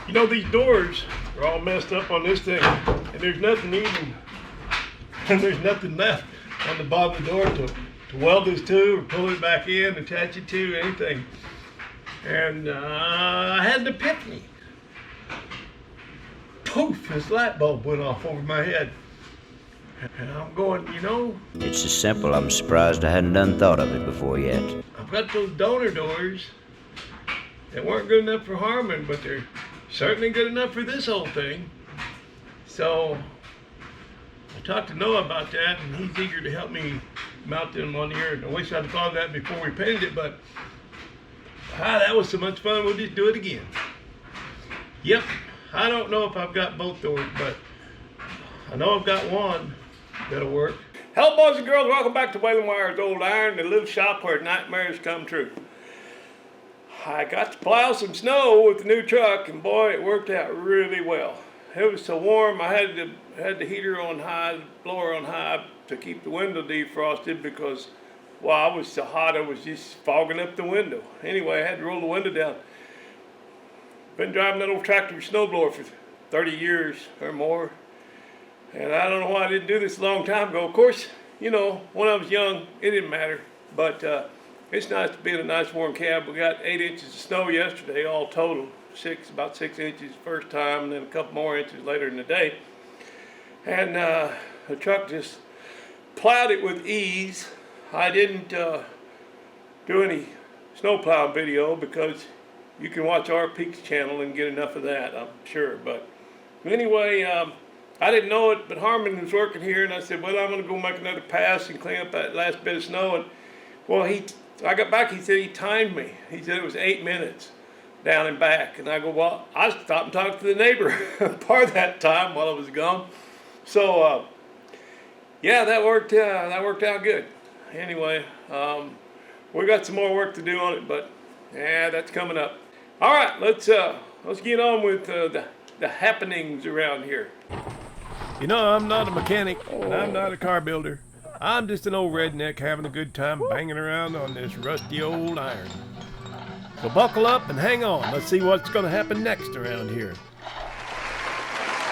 You know, these doors are all messed up on this thing, and there's nothing even, and there's nothing left on the bottom of the door to weld this to, or pull it back in, attach it to, anything. And I had an epiphany. Poof, this light bulb went off over my head. And I'm going, you know, It's so simple, I'm surprised I hadn't done thought of it before yet. I've got those donor doors that weren't good enough for Harmon, but they're certainly good enough for this whole thing. So I talked to Noah about that, and he's eager to help me mount them on here. And I wish I'd thought of that before we painted it, but that was so much fun. We'll just do it again. Yep, I don't know if I've got both doors, but I know I've got one that'll work. Hello, boys and girls. Welcome back to Whalen Wire's Old Iron, the little shop where nightmares come true. I got to plow some snow with the new truck, and boy, it worked out really well. It was so warm, I had the heater on high, blower on high to keep the window defrosted because, well, I was so hot I was just fogging up the window. Anyway, I had to roll the window down. Been driving that old tractor snowblower for 30 years or more. And I don't know why I didn't do this a long time ago. Of course, you know, when I was young, it didn't matter. But it's nice to be in a nice warm cab. We got 8 inches of snow yesterday, all total. About 6 inches the first time, and then a couple more inches later in the day. And the truck just plowed it with ease. I didn't do any snow plowing video because you can watch our Peaks channel and get enough of that, I'm sure. But anyway, I didn't know it, but Harmon was working here, and I said, well, I'm going to go make another pass and clean up that last bit of snow. And well, I got back, he said he timed me. He said it was 8 minutes down and back. And I go, well, I stopped and talked to the neighbor part of that time while I was gone. So, yeah, that worked out good. Anyway, we got some more work to do on it, but yeah, that's coming up. All right, let's get on with the happenings around here. You know, I'm not a mechanic, and I'm not a car builder. I'm just an old redneck having a good time banging around on this rusty old iron. So buckle up and hang on. Let's see what's going to happen next around here.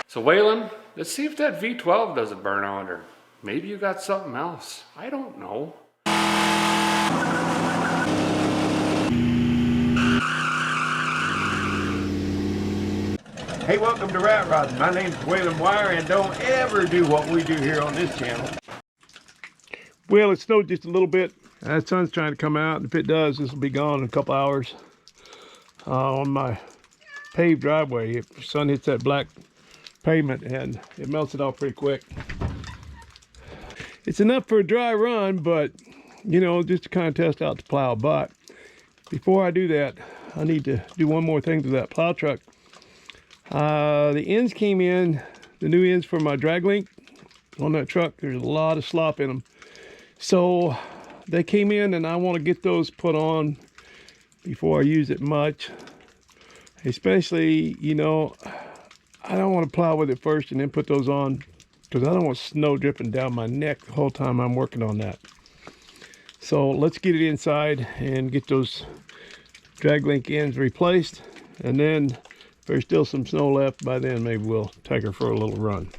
So Whalen, let's see if that V12 doesn't burn out, or maybe you got something else. I don't know. Hey, welcome to Rat Rodding. My name's Whalen Wire, and don't ever do what we do here on this channel. Well, it snowed just a little bit. That sun's trying to come out, and if it does, this will be gone in a couple hours. On my paved driveway, if the sun hits that black pavement, and it melts it off pretty quick. It's enough for a dry run, but, you know, just to kind of test out the plow. But before I do that, I need to do one more thing to that plow truck. The ends came in, the new ends for my drag link on that truck. There's a lot of slop in them. So they came in, and I want to get those put on before I use it much. Especially, you know, I don't want to plow with it first and then put those on, because I don't want snow dripping down my neck the whole time I'm working on that. So let's get it inside and get those drag link ends replaced, and then if there's still some snow left by then, maybe we'll take her for a little run.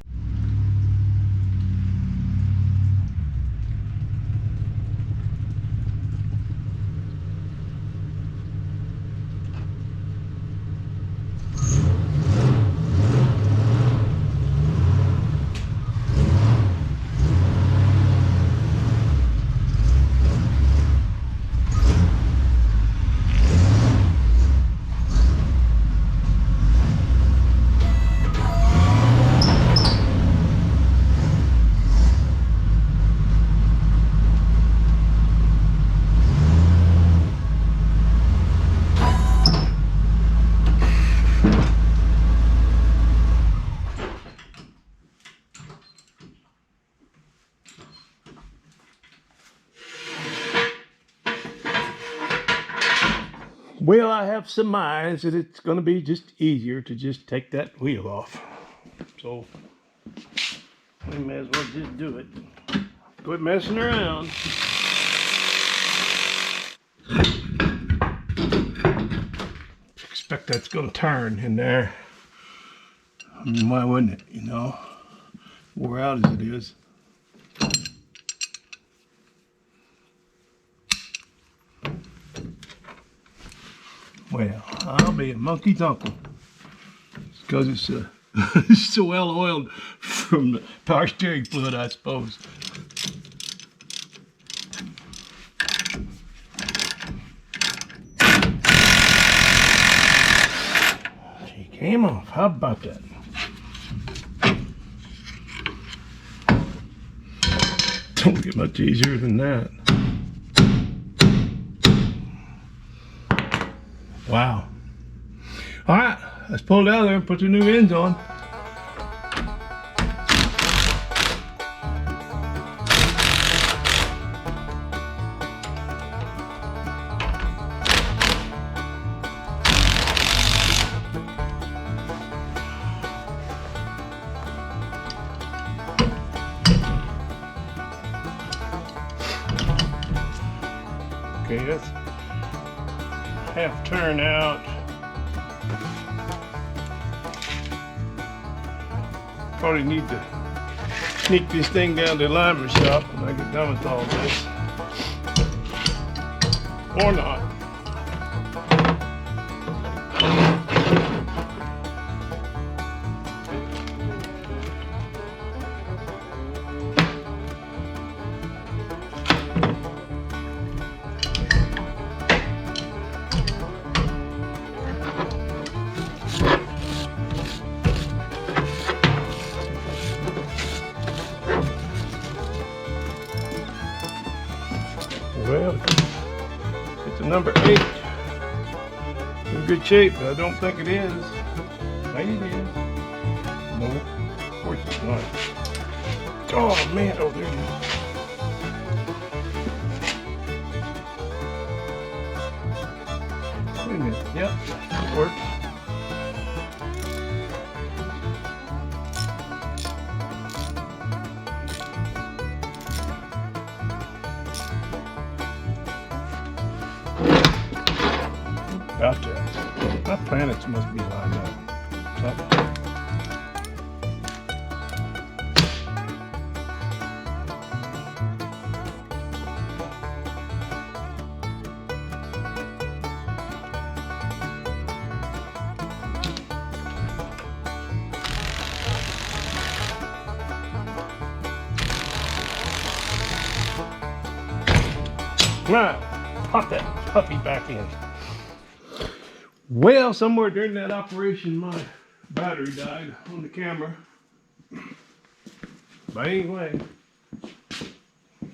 Well, I have surmised that it's going to be just easier to just take that wheel off. So, we may as well just do it. Quit messing around. Expect that's going to turn in there. I mean, why wouldn't it, you know? Wore out as it is. Well, I'll be a monkey's uncle. It's because it's so well oiled from the power steering fluid, I suppose. She came off. How about that? Don't get much easier than that. Wow. All right, let's pull it out of there and put the new ends on. Okay, that's half turn out. Probably need to sneak this thing down to the alignment shop when I get done with all this. Or not. Well, it's a number 8. In good shape, but I don't think it is. Maybe it is. No, of course it's not. Oh man, oh there it is. Wait a minute, yep, it works. About that. My planets must be lined up. Something. Right, pop that puppy back in. Well, somewhere during that operation, my battery died on the camera. But anyway,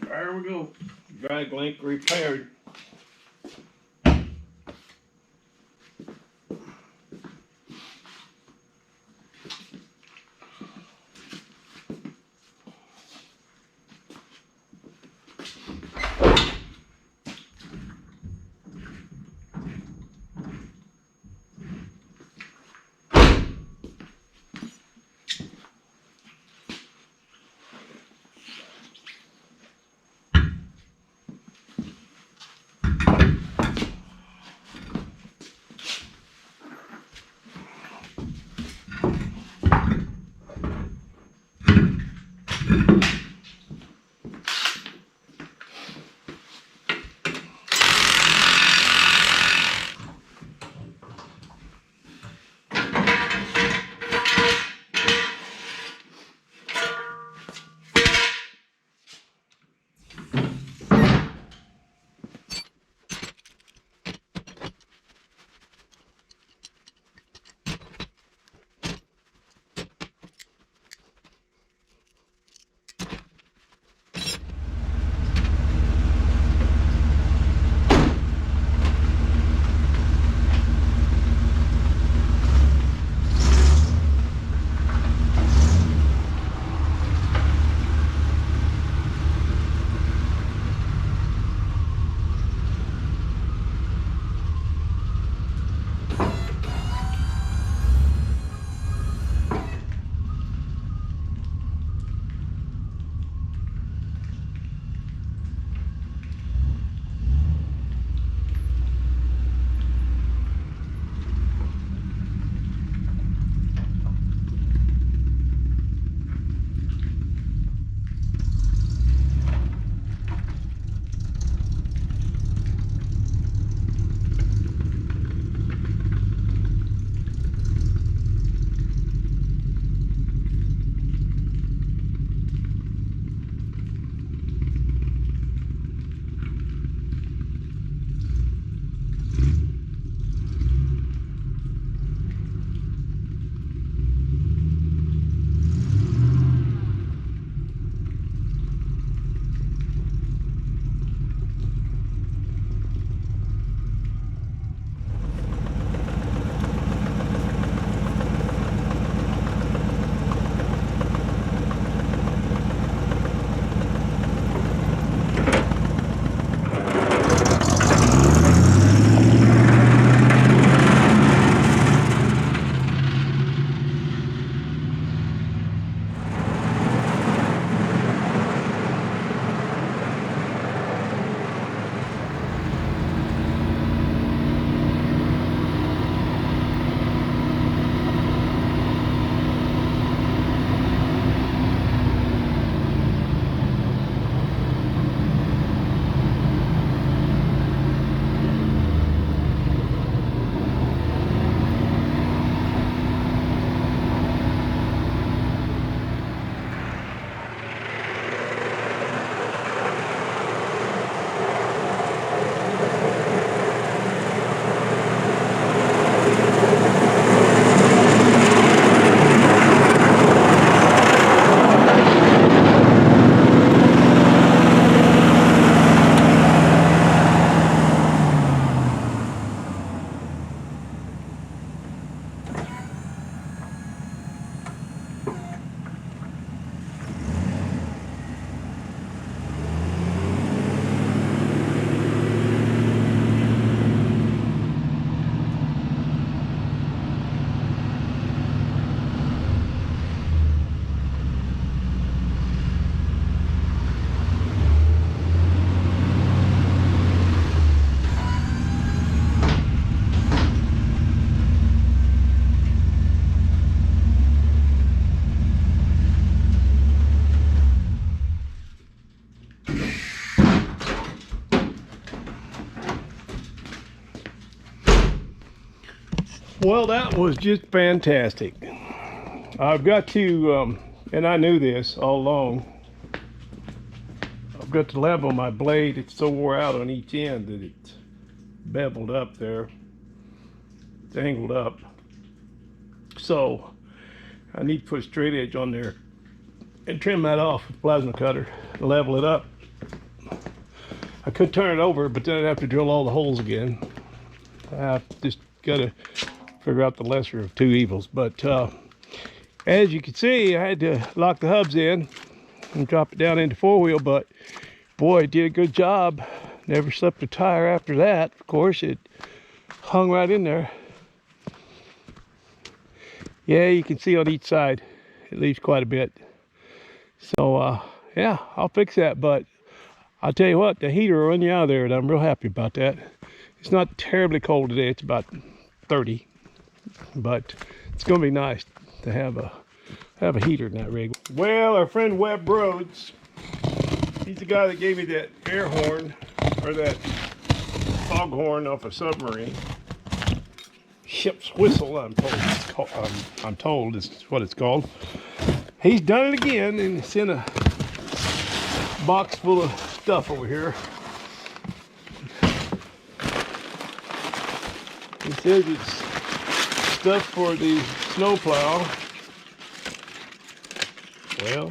there we go. Drag link repaired. Well, that was just fantastic. I've got to, and I knew this all along, I've got to level my blade. It's so wore out on each end that it's beveled up there. It's angled up. So I need to put a straight edge on there and trim that off with a plasma cutter and level it up. I could turn it over, but then I'd have to drill all the holes again. I've just got to figure out the lesser of two evils. But as you can see, I had to lock the hubs in and drop it down into four-wheel, but boy, it did a good job. Never slipped a tire after that. Of course, it hung right in there. Yeah, you can see on each side, it leaves quite a bit. So, yeah, I'll fix that, but I'll tell you what, the heater will run you out of there, and I'm real happy about that. It's not terribly cold today. It's about 30, but it's going to be nice to have a heater in that rig. Well, our friend Webb Rhodes, he's the guy that gave me that air horn, or that foghorn off a submarine. Ship's whistle, I'm told is what it's called. He's done it again, and it's in a box full of stuff over here. He says it's stuff for the snowplow. Well,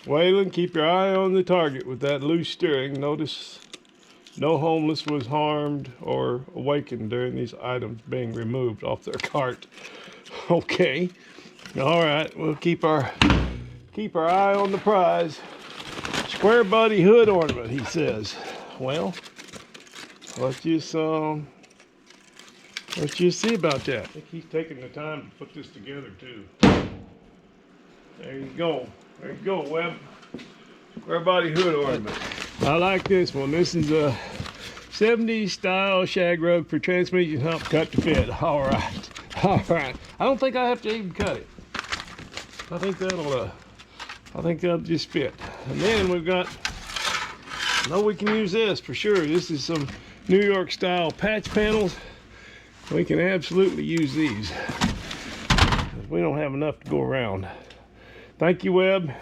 Waylon, keep your eye on the target with that loose steering. Notice no homeless was harmed or awakened during these items being removed off their cart. Okay. All right, we'll keep our eye on the prize. Square body hood ornament, he says. Well, let's just see about that. I think he's taking the time to put this together too. There you go. There you go, Webb. Square body hood ornament. I like this one. This is a 70s style shag rug for transmission hump cut to fit. All right. All right. I don't think I have to even cut it. I think that'll just fit. And then we've got, I know we can use this for sure. This is some New York style patch panels. We can absolutely use these. We don't have enough to go around. Thank you, Webb.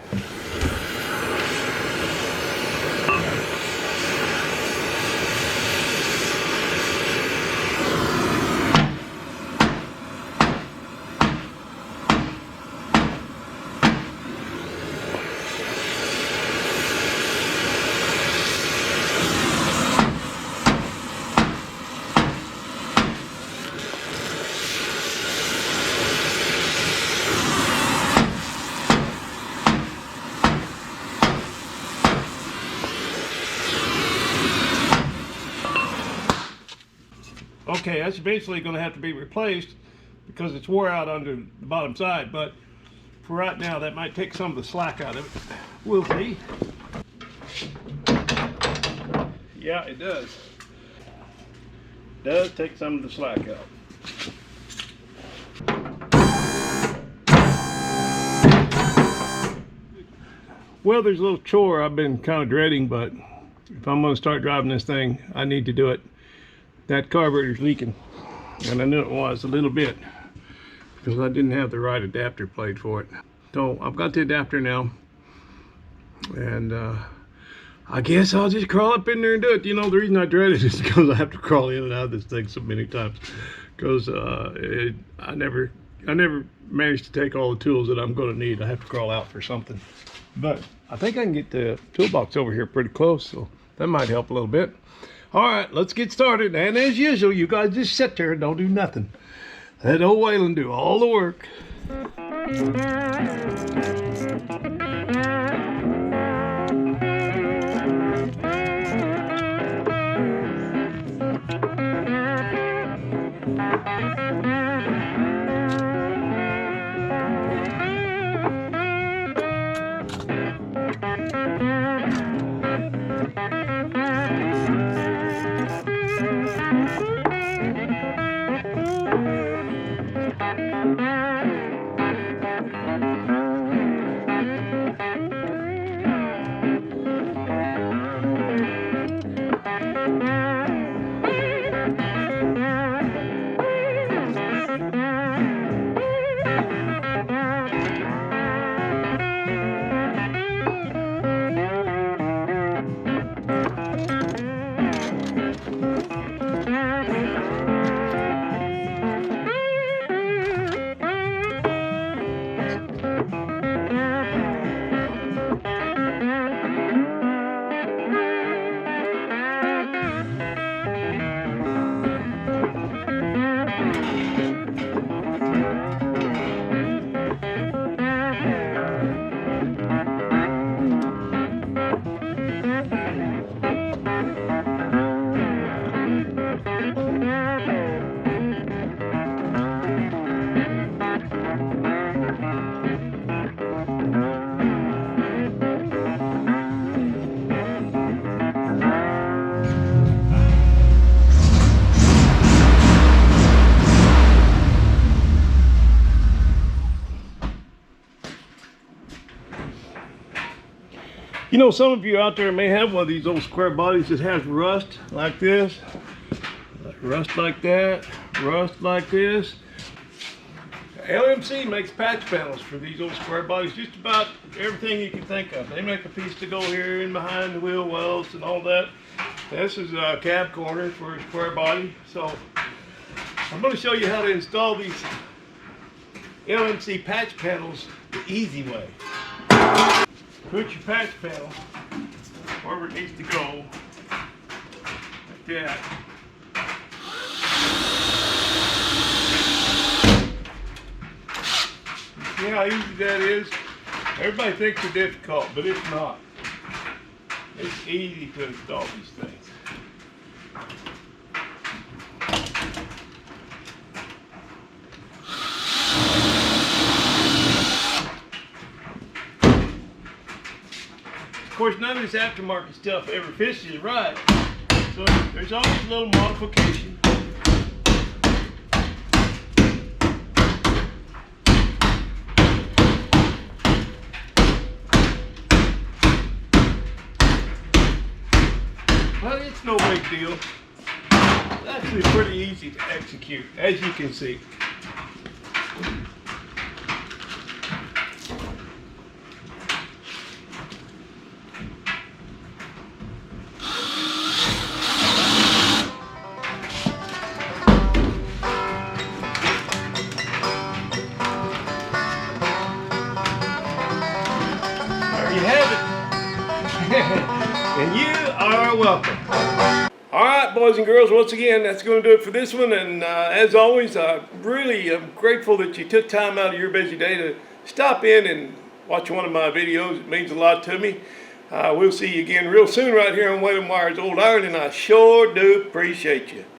Okay, that's basically going to have to be replaced because it's wore out under the bottom side, but for right now that might take some of the slack out of it. We'll see. Yeah, it does. It does take some of the slack out. Well, there's a little chore I've been kind of dreading, but if I'm going to start driving this thing, I need to do it. That carburetor's leaking, and I knew it was a little bit because I didn't have the right adapter played for it. So I've got the adapter now, and I guess I'll just crawl up in there and do it. You know, the reason I dread it is because I have to crawl in and out of this thing so many times because I never managed to take all the tools that I'm going to need. I have to crawl out for something, but I think I can get the toolbox over here pretty close, so that might help a little bit. All right, let's get started. And as usual, you guys just sit there and don't do nothing. Let old Waylon do all the work. You know, some of you out there may have one of these old square bodies that has rust like this. Rust like that, rust like this. LMC makes patch panels for these old square bodies, just about everything you can think of. They make a piece to go here and behind the wheel wells and all that. This is a cab corner for a square body. So I'm going to show you how to install these LMC patch panels the easy way. Put your patch panel wherever it needs to go, like that. See how easy that is? Everybody thinks it's difficult, but it's not. It's easy to install these things. Of course, none of this aftermarket stuff ever fits you right. So there's always a little modification. But it's no big deal. It's actually pretty easy to execute, as you can see. There you have it. And you are welcome. All right, boys and girls, once again, that's going to do it for this one. And as always, I really am grateful that you took time out of your busy day to stop in and watch one of my videos. It means a lot to me. We'll see you again real soon right here on Whalen Wire's Old Iron, and I sure do appreciate you.